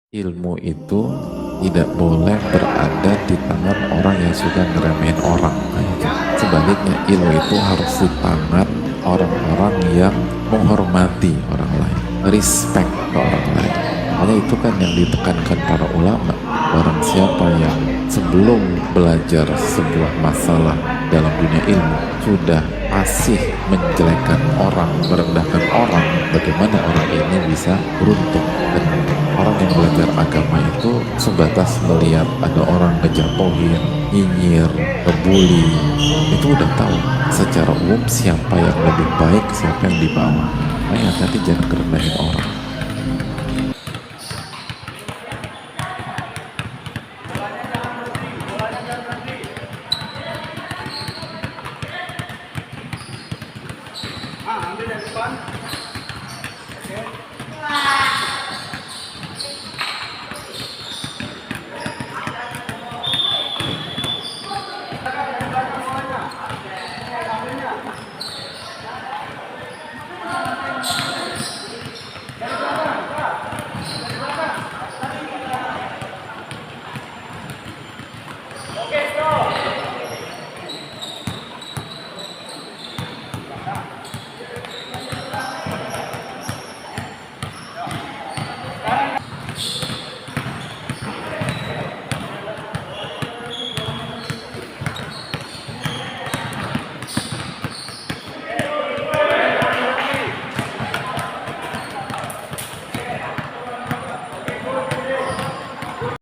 Ilmu itu tidak boleh berada di tangan orang yang suka ngeremehin orang. Nah, itu. Sebaliknya, ilmu itu harus di tangan orang-orang yang menghormati orang lain, respect ke orang lain. Makanya itu kan yang ditekankan para ulama. Barang siapa yang sebelum belajar sebuah masalah dalam dunia ilmu sudah masih menjelekkan orang, merendahkan orang, bagaimana orang ini bisa beruntung? Dan orang yang belajar agama itu sebatas melihat ada orang ngejatuhin, nyinyir, ngebully, itu udah tahu secara umum siapa yang lebih baik, siapa yang di bawah. Makanya hati jangan kerendahin orang.